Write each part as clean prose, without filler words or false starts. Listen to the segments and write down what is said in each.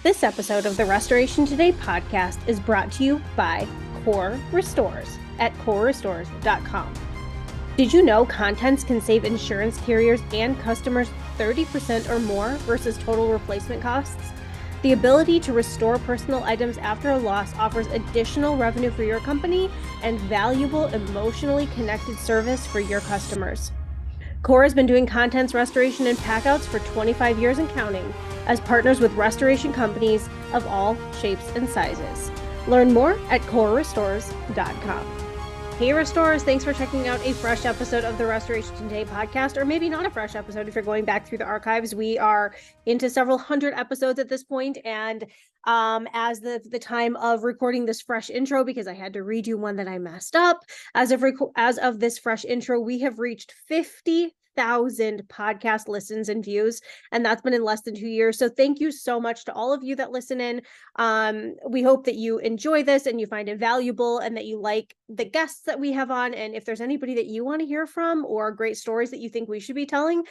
This episode of the Restoration Today podcast is brought to you by Core Restores at corerestores.com. Did you know contents can save insurance carriers and customers 30% or more versus total replacement costs? The ability to restore personal items after a loss offers additional revenue for your company and valuable emotionally connected service for your customers. Core has been doing contents restoration and packouts for 25 years and counting as partners with restoration companies of all shapes and sizes. Learn more at corerestores.com. Hey Restorers, thanks for checking out a fresh episode of the Restoration Today podcast, or maybe not a fresh episode if you're going back through the archives. We are into several hundred episodes at this point, and as the time of recording this fresh intro, because I had to redo one that I messed up, as of this fresh intro, we have reached 50,000 podcast listens and views, and that's been in less than 2 years. So thank you so much to all of you that listen in. We hope that you enjoy this and you find it valuable and that you like the guests that we have on. And if there's anybody that you want to hear from or great stories that you think we should be telling,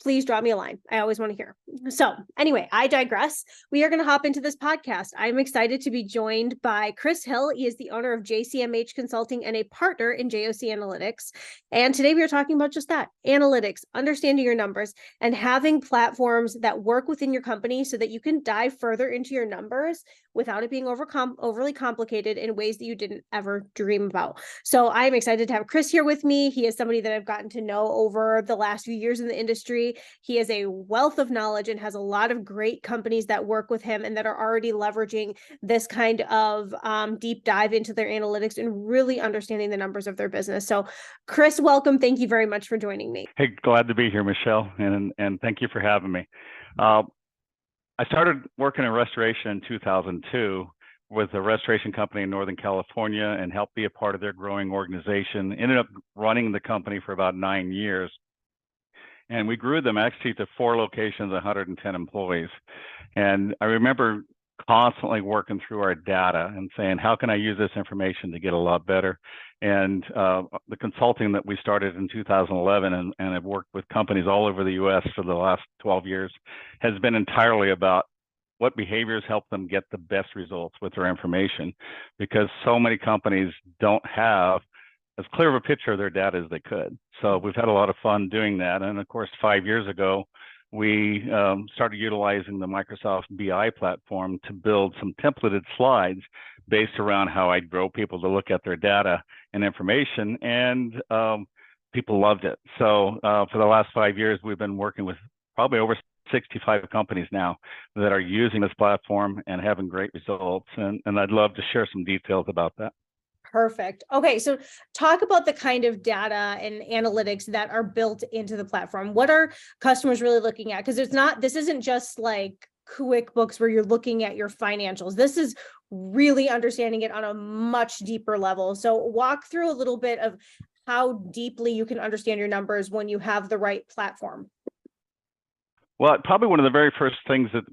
please drop me a line. I always want to hear. So anyway, I digress. We are going to hop into this podcast. I'm excited to be joined by Chris Hill. He is the owner of JCMH Consulting and a partner in JOC Analytics. And today we are talking about just that, analytics, understanding your numbers, and having platforms that work within your company so that you can dive further into your numbers without it being overly complicated in ways that you didn't ever dream about. So I'm excited to have Chris here with me. He is somebody that I've gotten to know over the last few years in the industry. He is a wealth of knowledge and has a lot of great companies that work with him and that are already leveraging this kind of deep dive into their analytics and really understanding the numbers of their business. So Chris, welcome. Thank you very much for joining me. Hey, glad to be here, Michelle, and thank you for having me. I started working in restoration in 2002 with a restoration company in Northern California and helped be a part of their growing organization. Ended up running the company for about 9 years. And we grew them actually to 4 locations, 110 employees. And I remember constantly working through our data and saying, how can I use this information to get a lot better? And the consulting that we started in 2011 and have worked with companies all over the US for the last 12 years has been entirely about what behaviors help them get the best results with their information, because so many companies don't have as clear of a picture of their data as they could. So we've had a lot of fun doing that. And of course, 5 years ago, we started utilizing the Microsoft BI platform to build some templated slides based around how I'd grow people to look at their data and information, and people loved it. So for the last 5 years, we've been working with probably over 65 companies now that are using this platform and having great results. And I'd love to share some details about that. Perfect. Okay, so talk about the kind of data and analytics that are built into the platform. What are customers really looking at? Because this isn't just like QuickBooks where you're looking at your financials. This is really understanding it on a much deeper level. So walk through a little bit of how deeply you can understand your numbers when you have the right platform. Well, probably one of the very first things that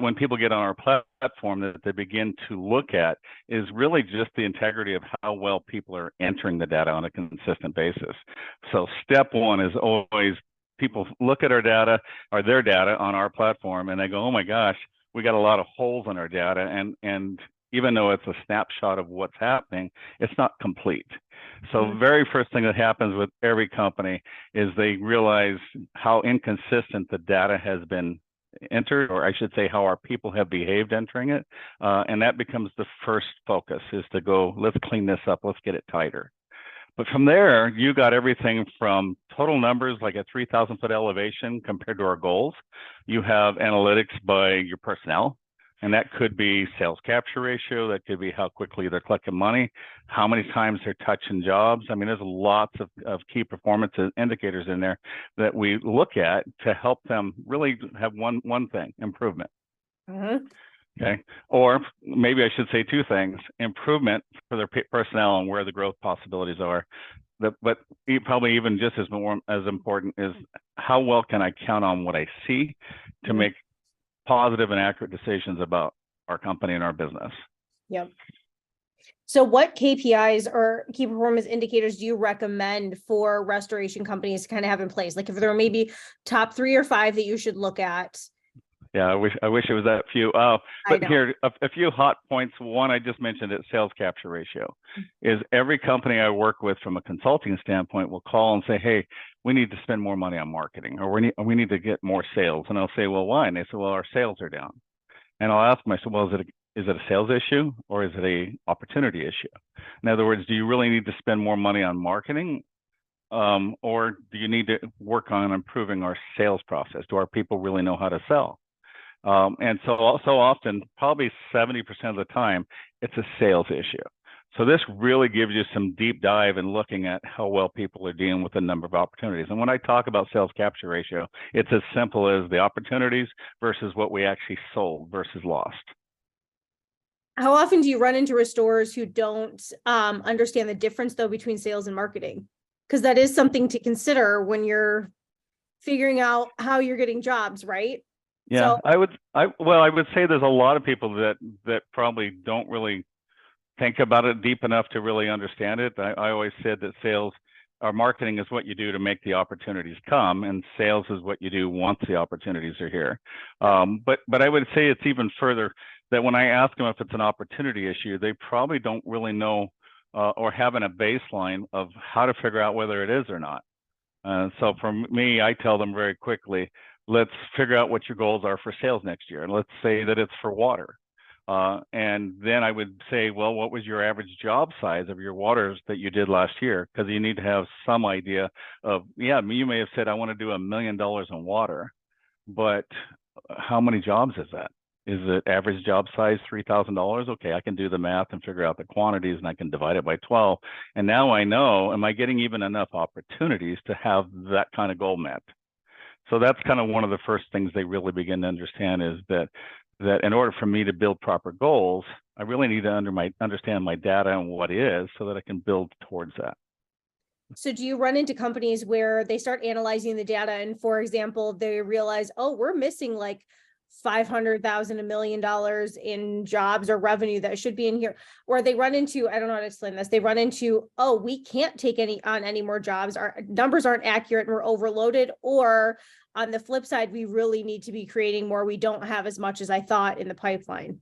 when people get on our platform that they begin to look at is really just the integrity of how well people are entering the data on a consistent basis. So step one is always people look at our data or their data on our platform and they go, oh my gosh, we got a lot of holes in our data. And even though it's a snapshot of what's happening, it's not complete. So very first thing that happens with every company is they realize how inconsistent the data has been entered, or I should say how our people have behaved entering it. And that becomes the first focus, is to go, let's clean this up, let's get it tighter. But from there, you got everything from total numbers, like a 3,000 foot elevation compared to our goals. You have analytics by your personnel. And that could be sales capture ratio. That could be how quickly they're collecting money, how many times they're touching jobs. I mean, there's lots of key performance indicators in there that we look at to help them really have one thing, improvement. Okay. Or maybe I should say 2 things: improvement for their personnel and where the growth possibilities are. But probably even just as important is how well can I count on what I see to make positive and accurate decisions about our company and our business. Yep. So what KPIs or key performance indicators do you recommend for restoration companies to kind of have in place? Like if there are maybe top 3 or 5 that you should look at. Yeah, I wish it was that few. I But know. here, a few hot points. One, I just mentioned it, sales capture ratio. Is every company I work with from a consulting standpoint will call and say, hey, we need to spend more money on marketing, or we need to get more sales. And I'll say, well, why? And they say, well, our sales are down. And I'll ask them, I said, well, is it a sales issue or is it a opportunity issue? In other words, do you really need to spend more money on marketing? Or do you need to work on improving our sales process? Do our people really know how to sell? And so often, probably 70% of the time, it's a sales issue. So this really gives you some deep dive in looking at how well people are dealing with the number of opportunities. And when I talk about sales capture ratio, it's as simple as the opportunities versus what we actually sold versus lost. How often do you run into restorers who don't understand the difference though between sales and marketing? Because that is something to consider when you're figuring out how you're getting jobs, right? Yeah, So I would say there's a lot of people that probably don't really think about it deep enough to really understand it. I always said that sales or marketing is what you do to make the opportunities come, and sales is what you do once the opportunities are here. But I would say it's even further that when I ask them if it's an opportunity issue, they probably don't really know or having a baseline of how to figure out whether it is or not. So for me, I tell them very quickly, let's figure out what your goals are for sales next year. And let's say that it's for water. And then I would say, well, what was your average job size of your waters that you did last year? Because you need to have some idea of, yeah, you may have said, I want to do $1 million in water, but how many jobs is that? Is it average job size $3,000? Okay, I can do the math and figure out the quantities and I can divide it by 12. And now I know, am I getting even enough opportunities to have that kind of goal met? So that's kind of one of the first things they really begin to understand is that in order for me to build proper goals, I really need to understand my data and what is so that I can build towards that. So do you run into companies where they start analyzing the data and, for example, they realize, oh, we're missing like 500,000, $1 million in jobs or revenue that should be in here, or they run into, I don't know how to explain this. They run into, oh, we can't take any more jobs. Our numbers aren't accurate and we're overloaded. Or on the flip side, we really need to be creating more. We don't have as much as I thought in the pipeline.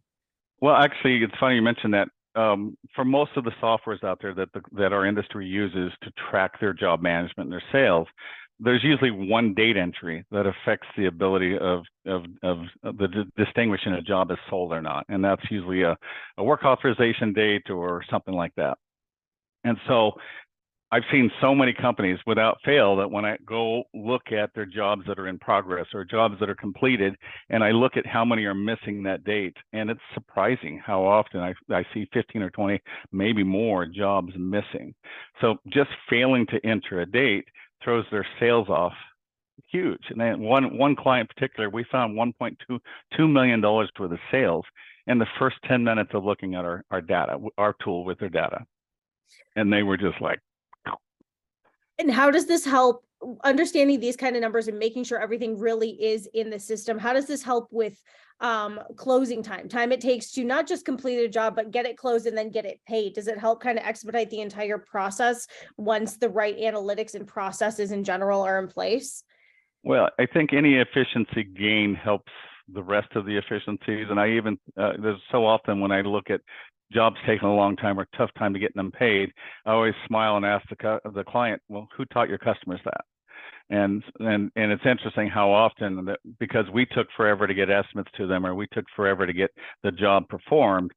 Well, actually, it's funny you mentioned that. For most of the softwares out there that our industry uses to track their job management and their sales, there's usually one date entry that affects the ability of distinguishing a job as sold or not, and that's usually a work authorization date or something like that. And so I've seen so many companies without fail that when I go look at their jobs that are in progress or jobs that are completed, and I look at how many are missing that date, and it's surprising how often I see 15 or 20, maybe more jobs missing. So just failing to enter a date throws their sales off huge. And then one client in particular, we found $1.2 million worth of sales in the first 10 minutes of looking at our data, our tool with their data. And they were just like, and how does this help understanding these kind of numbers and making sure everything really is in the system? How does this help with closing time it takes to not just complete a job, but get it closed and then get it paid? Does it help kind of expedite the entire process once the right analytics and processes in general are in place? Well, I think any efficiency gain helps the rest of the efficiencies. And I even, there's so often when I look at jobs taking a long time or tough time to get them paid, I always smile and ask the client, well, who taught your customers that? And it's interesting how often that because we took forever to get estimates to them or we took forever to get the job performed,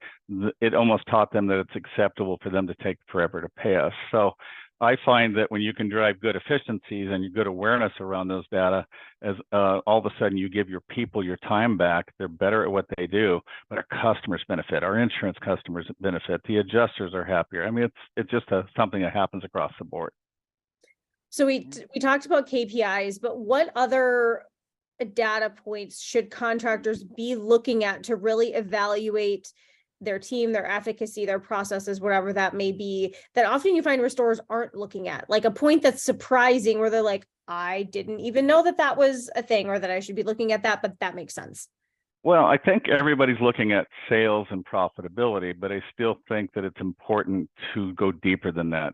it almost taught them that it's acceptable for them to take forever to pay us. So I find that when you can drive good efficiencies and good awareness around those data, as all of a sudden you give your people your time back, they're better at what they do, but our customers benefit, our insurance customers benefit, the adjusters are happier. I mean, it's just something that happens across the board. So we talked about KPIs, but what other data points should contractors be looking at to really evaluate their team, their efficacy, their processes, whatever that may be, that often you find restorers aren't looking at? Like a point that's surprising where they're like, I didn't even know that was a thing or that I should be looking at that, but that makes sense. Well, I think everybody's looking at sales and profitability, but I still think that it's important to go deeper than that.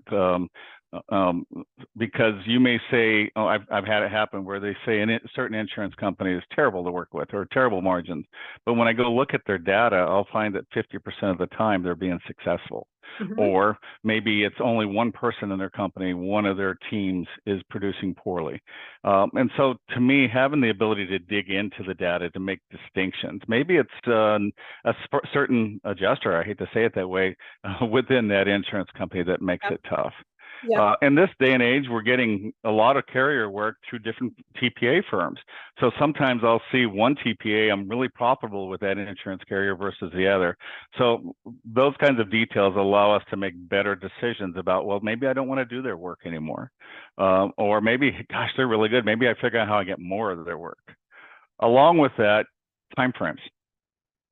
because you may say, oh, I've had it happen where they say a certain insurance company is terrible to work with or terrible margins. But when I go look at their data, I'll find that 50% of the time they're being successful. Mm-hmm. Or maybe it's only one person in their company, one of their teams is producing poorly. And so to me, having the ability to dig into the data to make distinctions, maybe it's a certain adjuster, I hate to say it that way, within that insurance company that makes it tough. Yeah. In this day and age, we're getting a lot of carrier work through different TPA firms. So sometimes I'll see one TPA, I'm really profitable with that insurance carrier versus the other. So those kinds of details allow us to make better decisions about, well, maybe I don't want to do their work anymore. Or maybe, gosh, they're really good. Maybe I figure out how I get more of their work. Along with that, timeframes.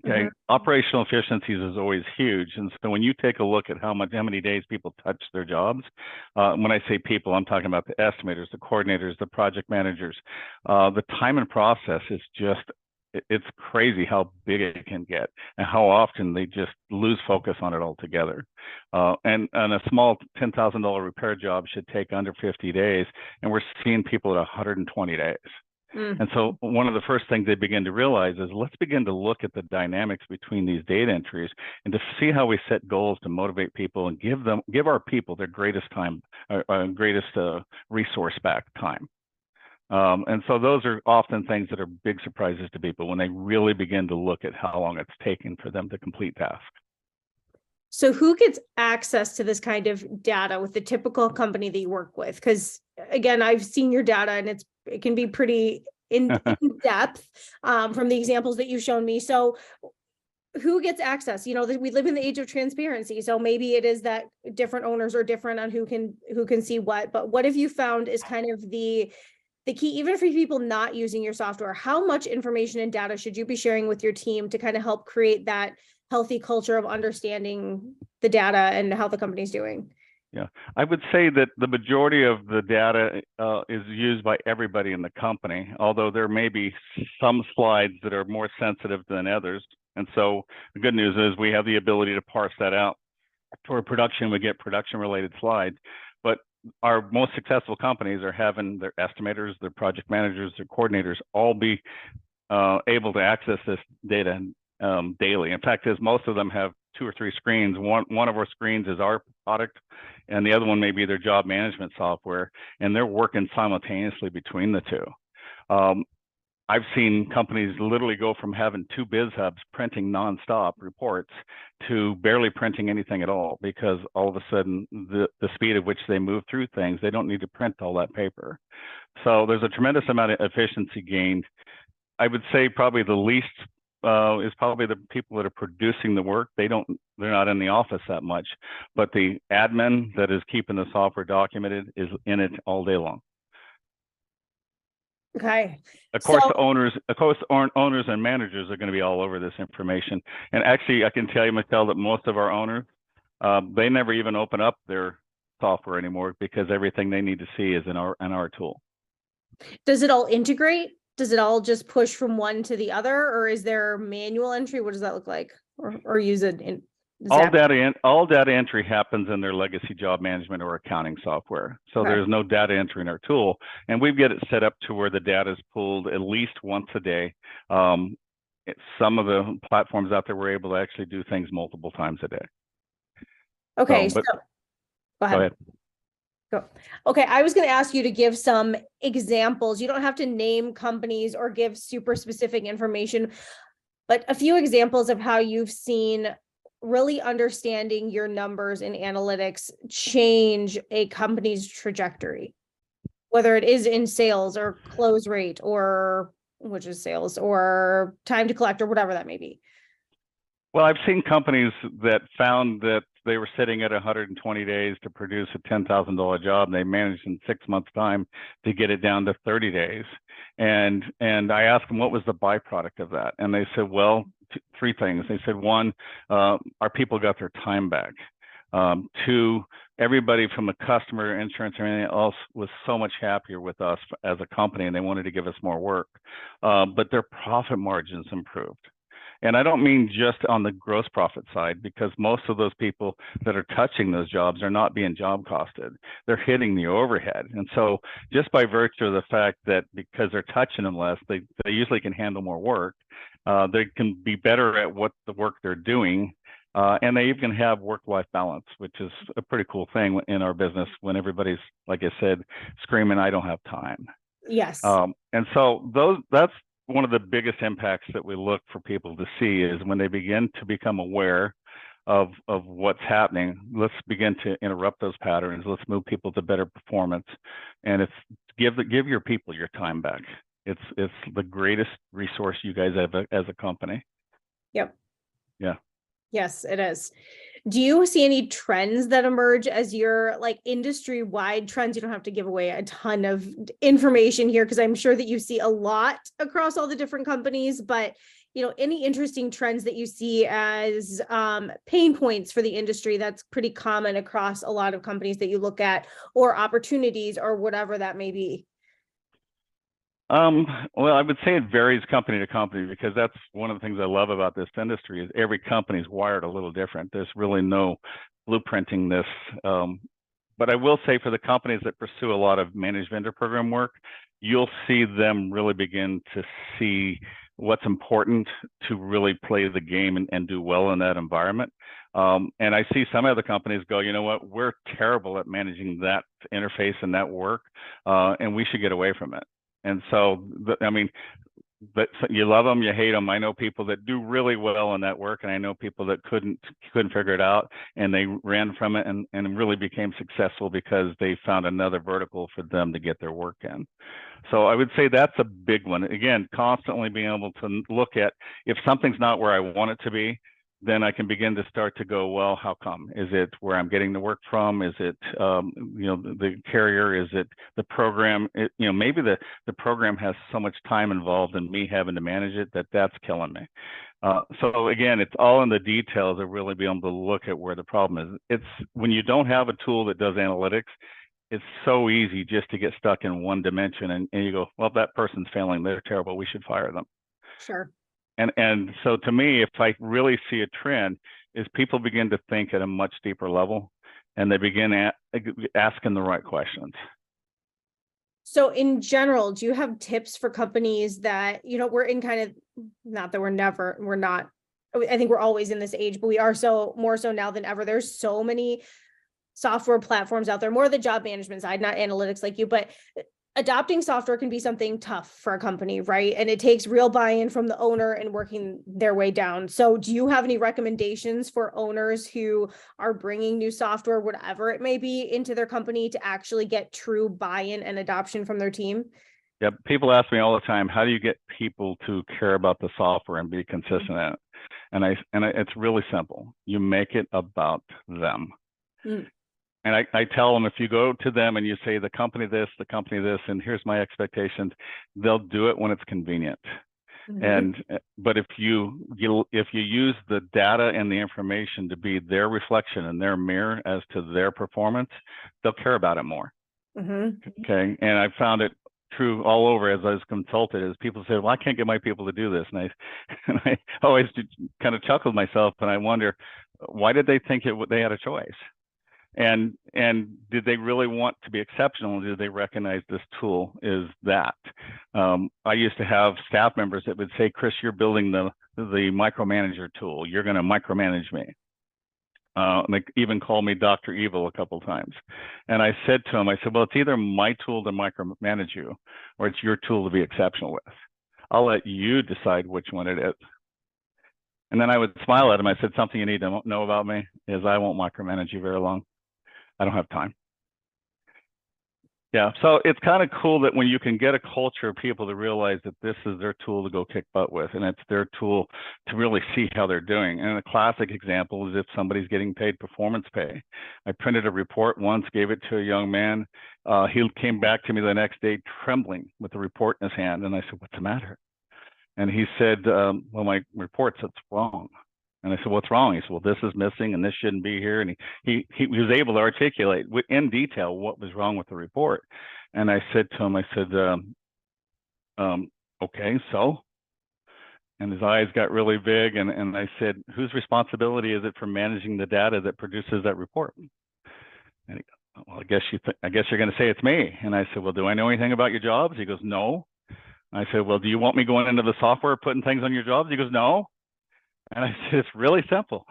Okay, mm-hmm. Operational efficiencies is always huge, and so when you take a look at how many days people touch their jobs, when I say people, I'm talking about the estimators, the coordinators, the project managers. The time and process is it's crazy how big it can get and how often they just lose focus on it altogether. And a small $10,000 repair job should take under 50 days, and we're seeing people at 120 days. And so one of the first things they begin to realize is let's begin to look at the dynamics between these data entries and to see how we set goals to motivate people and give our people their greatest time, greatest resource back, time. And so those are often things that are big surprises to people when they really begin to look at how long it's taking for them to complete tasks. So who gets access to this kind of data with the typical company that you work with? Because again, I've seen your data and it can be pretty in depth from the examples that you've shown me. So who gets access? You know, we live in the age of transparency. So maybe it is that different owners are different on who can see what, but what have you found is kind of the key, even for people not using your software? How much information and data should you be sharing with your team to kind of help create that healthy culture of understanding the data and how the company's doing? Yeah, I would say that the majority of the data is used by everybody in the company, although there may be some slides that are more sensitive than others. And so the good news is we have the ability to parse that out. For production, we get production-related slides, but our most successful companies are having their estimators, their project managers, their coordinators all be able to access this data daily. In fact, most of them have 2 or 3 screens. One of our screens is our product, and the other one may be their job management software, and they're working simultaneously between the two. I've seen companies literally go from having 2 biz hubs printing nonstop reports to barely printing anything at all, because all of a sudden the speed at which they move through things, they don't need to print all that paper. So there's a tremendous amount of efficiency gained. I would say probably the least is probably the people that are producing the work. They're not in the office that much, but the admin that is keeping the software documented is in it all day long. Okay. Of course, owners and managers are going to be all over this information. And actually, I can tell you, Michelle, that most of our owners, they never even open up their software anymore because everything they need to see is in our tool. Does it all integrate? Does it all just push from one to the other, or is there manual entry? What does that look like? Or use it in all data entry happens in their legacy job management or accounting software. So okay. There's no data entry in our tool, and we get it set up to where the data is pulled at least once a day. Some of the platforms out there, we're able to actually do things multiple times a day. Okay, so go ahead. Okay, I was going to ask you to give some examples. You don't have to name companies or give super specific information, but a few examples of how you've seen really understanding your numbers in analytics change a company's trajectory, whether it is in sales or close rate, or which is sales, or time to collect, or whatever that may be. Well, I've seen companies that found that they were sitting at 120 days to produce a $10,000 job, and they managed in 6 months' time to get it down to 30 days. And I asked them what was the byproduct of that, and they said, well, 3 things. They said, 1, our people got their time back. 2, everybody from the customer, insurance, or anything else was so much happier with us as a company, and they wanted to give us more work. But their profit margins improved. And I don't mean just on the gross profit side, because most of those people that are touching those jobs are not being job costed. They're hitting the overhead. And so just by virtue of the fact that because they're touching them less, they usually can handle more work. They can be better at what the work they're doing. And they even have work-life balance, which is a pretty cool thing in our business when everybody's, like I said, screaming, I don't have time. Yes. And so that's one of the biggest impacts that we look for people to see is when they begin to become aware of what's happening. Let's begin to interrupt those patterns. Let's move people to better performance. And it's give your people your time back. It's the greatest resource you guys have as a company. Yep. Yeah. Yes, it is. Do you see any trends that emerge as your like industry-wide trends? You don't have to give away a ton of information here because I'm sure that you see a lot across all the different companies, but any interesting trends that you see as pain points for the industry that's pretty common across a lot of companies that you look at, or opportunities or whatever that may be? Well, I would say it varies company to company because that's one of the things I love about this industry is every company is wired a little different. There's really no blueprinting this. But I will say for the companies that pursue a lot of managed vendor program work, you'll see them really begin to see what's important to really play the game and do well in that environment. And I see some other companies go, you know what, we're terrible at managing that interface and that work, and we should get away from it. And so, I mean, but you love them, you hate them. I know people that do really well in that work, and I know people that couldn't figure it out, and they ran from it and really became successful because they found another vertical for them to get their work in. So I would say that's a big one. Again, constantly being able to look at if something's not where I want it to be, then I can begin to start to go, well, how come? Is it where I'm getting the work from? Is it, the carrier? Is it the program? Maybe the program has so much time involved in me having to manage it that's killing me. So again, it's all in the details of really being able to look at where the problem is. It's when you don't have a tool that does analytics, it's so easy just to get stuck in one dimension and you go, well, that person's failing. They're terrible. We should fire them. Sure. And so to me, if I really see a trend, is people begin to think at a much deeper level, and they begin asking the right questions. So in general, do you have tips for companies that, we're in kind of, not that we're not, I think we're always in this age, but we are so more so now than ever. There's so many software platforms out there, more the job management side, not analytics like you, but adopting software can be something tough for a company, right? And it takes real buy-in from the owner and working their way down. So do you have any recommendations for owners who are bringing new software, whatever it may be, into their company to actually get true buy-in and adoption from their team? Yeah, people ask me all the time, how do you get people to care about the software and be consistent in it? And it's really simple. You make it about them. Mm. And I tell them, if you go to them and you say the company this, and here's my expectations, they'll do it when it's convenient. Mm-hmm. But if you use the data and the information to be their reflection and their mirror as to their performance, they'll care about it more. Mm-hmm. Okay. And I found it true all over as I was consulted, as people say, well, I can't get my people to do this. And I always kind of chuckle myself, and I wonder, why did they think they had a choice? And did they really want to be exceptional? Did they recognize this tool is that? I used to have staff members that would say, Chris, you're building the micromanager tool. You're going to micromanage me. They even called me Dr. Evil a couple of times. And I said to him, well, it's either my tool to micromanage you or it's your tool to be exceptional with. I'll let you decide which one it is. And then I would smile at him. I said, something you need to know about me is I won't micromanage you very long. I don't have time. Yeah, so it's kind of cool that when you can get a culture of people to realize that this is their tool to go kick butt with, and it's their tool to really see how they're doing. And a classic example is if somebody's getting paid performance pay. I printed a report once, gave it to a young man. He came back to me the next day trembling with the report in his hand. And I said, what's the matter? And he said, well, my report says it's wrong. And I said, what's wrong? He said, well, this is missing and this shouldn't be here. And he was able to articulate in detail what was wrong with the report. And I said to him, okay, so? And his eyes got really big, and I said, whose responsibility is it for managing the data that produces that report? And he goes, well, I guess you're going to say it's me. And I said, well, do I know anything about your jobs? He goes, no. I said, well, do you want me going into the software, putting things on your jobs? He goes, no. And I said, it's really simple.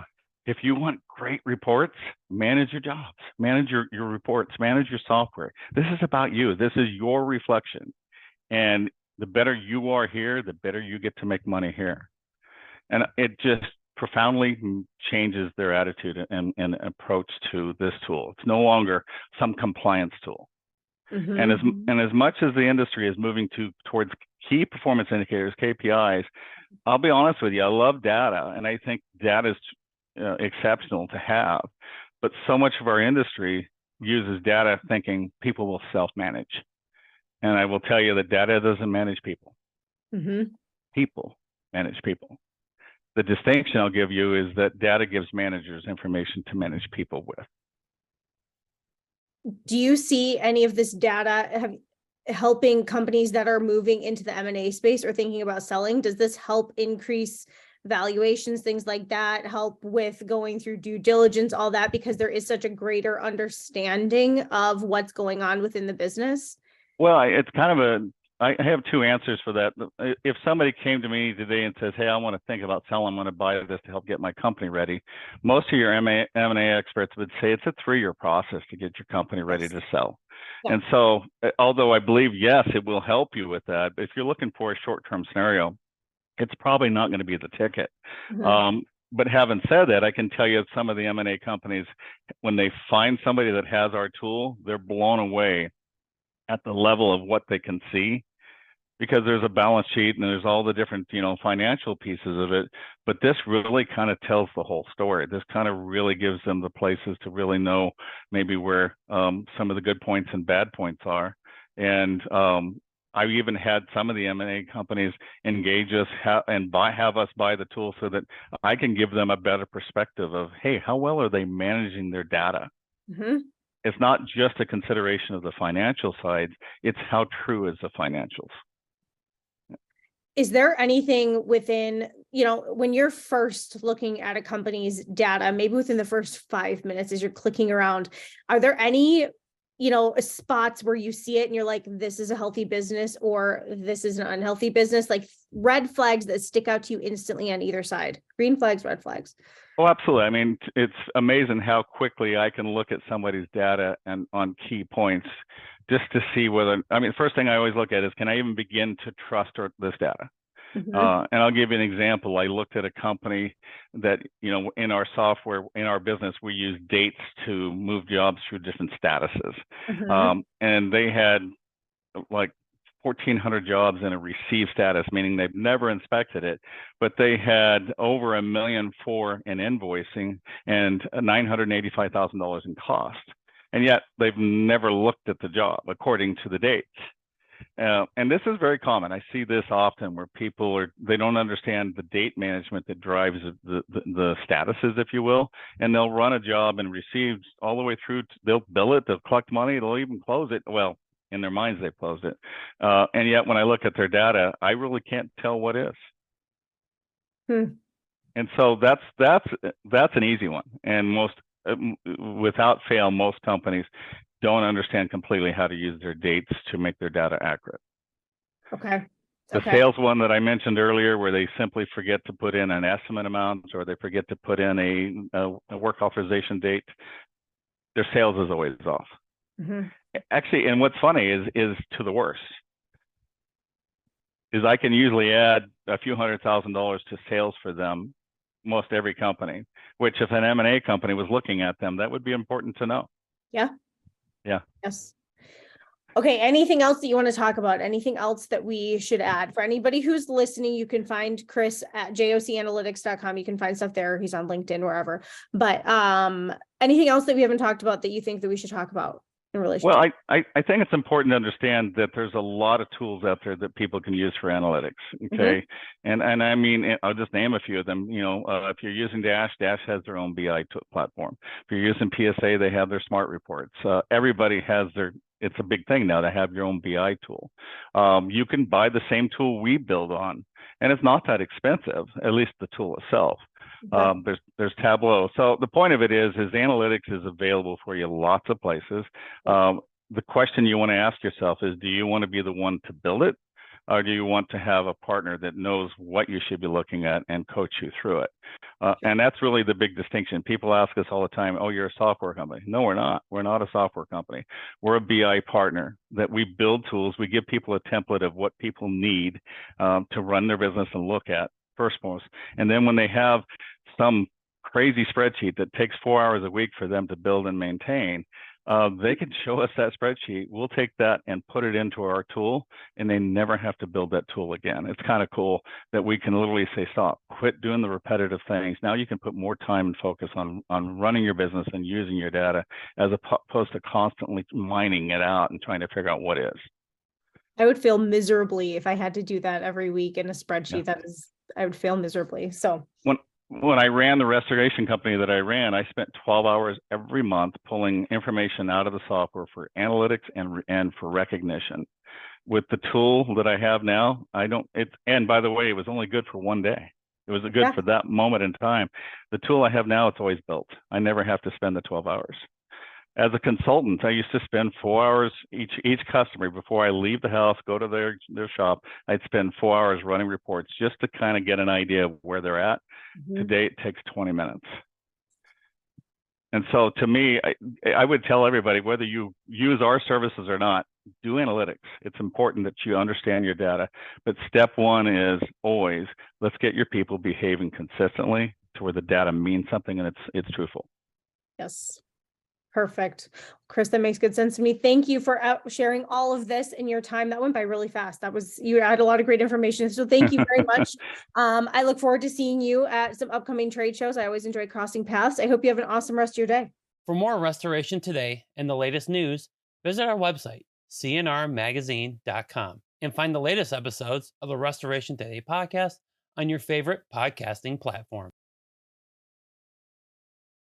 If you want great reports, manage your jobs, manage your reports, manage your software. This is about you. This is your reflection. And the better you are here, the better you get to make money here. And it just profoundly changes their attitude and approach to this tool. It's no longer some compliance tool. Mm-hmm. And as much as the industry is moving towards key performance indicators, KPIs, I'll be honest with you, I love data, and I think data is exceptional to have. But so much of our industry uses data thinking people will self-manage. And I will tell you that data doesn't manage people. Mm-hmm. People manage people. The distinction I'll give you is that data gives managers information to manage people with. Do you see any of this data helping companies that are moving into the M&A space or thinking about selling? Does this help increase valuations, things like that, help with going through due diligence, all that, because there is such a greater understanding of what's going on within the business? Well, it's kind of I have two answers for that. If somebody came to me today and says, hey, I want to think about selling, I want to buy this to help get my company ready, most of your M&A experts would say it's a 3-year process to get your company ready to sell. Yeah. And so, although I believe, yes, it will help you with that, but if you're looking for a short-term scenario, it's probably not going to be the ticket. Mm-hmm. But having said that, I can tell you some of the M&A companies, when they find somebody that has our tool, they're blown away at the level of what they can see, because there's a balance sheet and there's all the different, financial pieces of it. But this really kind of tells the whole story. This kind of really gives them the places to really know maybe where some of the good points and bad points are. And I've even had some of the M&A companies engage us and have us buy the tool so that I can give them a better perspective of, hey, how well are they managing their data? Mm-hmm. It's not just a consideration of the financial side, it's how true is the financials. Is there anything within, when you're first looking at a company's data, maybe within the first 5 minutes as you're clicking around, are there any, spots where you see it and you're like, this is a healthy business or this is an unhealthy business, like red flags that stick out to you instantly on either side? Green flags, red flags. Oh, absolutely. I mean, it's amazing how quickly I can look at somebody's data and on key points just to see whether, first thing I always look at is, can I even begin to trust this data? Mm-hmm. And I'll give you an example. I looked at a company that, in our software, in our business, we use dates to move jobs through different statuses. Mm-hmm. And they had like 1,400 jobs in a received status, meaning they've never inspected it, but they had over $1.4 million in invoicing and $985,000 in cost. And yet they've never looked at the job according to the dates. And this is very common. I see this often where people they don't understand the date management that drives the statuses, if you will, and they'll run a job and receive all the way through. They'll bill it, they'll collect money, they'll even close it. Well, in their minds, they've closed it. And yet when I look at their data, I really can't tell what is. And so that's an easy one. And without fail, most companies don't understand completely how to use their dates to make their data accurate. Okay. The sales one that I mentioned earlier, where they simply forget to put in an estimate amount or they forget to put in a work authorization date, their sales is always off. Mm-hmm. Actually, and what's funny is to the worst, is I can usually add a few $100,000 to sales for them, most every company, which if an M&A company was looking at them, that would be important to know. Yeah. Yeah. Yes. Okay. Anything else that you want to talk about? Anything else that we should add? For anybody who's listening, you can find Chris at jocanalytics.com. You can find stuff there. He's on LinkedIn, wherever. But anything else that we haven't talked about that you think that we should talk about in relation to? Well, I think it's important to understand that there's a lot of tools out there that people can use for analytics. Okay. Mm-hmm. And I mean, I'll just name a few of them. If you're using Dash has their own BI platform. If you're using PSA, they have their smart reports. Everybody has it's a big thing now to have your own BI tool. You can buy the same tool we build on and it's not that expensive, at least the tool itself. Okay. There's Tableau. So the point of it is analytics is available for you lots of places. The question you want to ask yourself is, do you want to be the one to build it? Or do you want to have a partner that knows what you should be looking at and coach you through it? And that's really the big distinction. People ask us all the time, oh, you're a software company. No, we're not. We're not a software company. We're a BI partner that we build tools. We give people a template of what people need to run their business and look at first most. And then when they have some crazy spreadsheet that takes 4 hours a week for them to build and maintain, they can show us that spreadsheet. We'll take that and put it into our tool, and they never have to build that tool again. It's kind of cool that we can literally say, stop, quit doing the repetitive things. Now you can put more time and focus on running your business and using your data, as opposed to constantly mining it out and trying to figure out what is. I would fail miserably if I had to do that every week in a spreadsheet. Yeah. I would fail miserably. So when I ran the restoration company that I ran, I spent 12 hours every month pulling information out of the software for analytics and for recognition. With the tool that I have now, and by the way, it was only good for one day. It was good for that moment in time. The tool I have now, it's always built. I never have to spend the 12 hours. As a consultant, I used to spend 4 hours each customer before I leave the house, go to their shop. I'd spend 4 hours running reports just to kind of get an idea of where they're at. Mm-hmm. Today, it takes 20 minutes. And so to me, I would tell everybody, whether you use our services or not, do analytics. It's important that you understand your data. But step one is always, let's get your people behaving consistently to where the data means something and it's truthful. Yes. Perfect. Chris, that makes good sense to me. Thank you for sharing all of this in your time. That went by really fast. You had a lot of great information. So thank you very much. I look forward to seeing you at some upcoming trade shows. I always enjoy crossing paths. I hope you have an awesome rest of your day. For more Restoration Today and the latest news, visit our website, cnrmagazine.com, and find the latest episodes of the Restoration Today podcast on your favorite podcasting platform.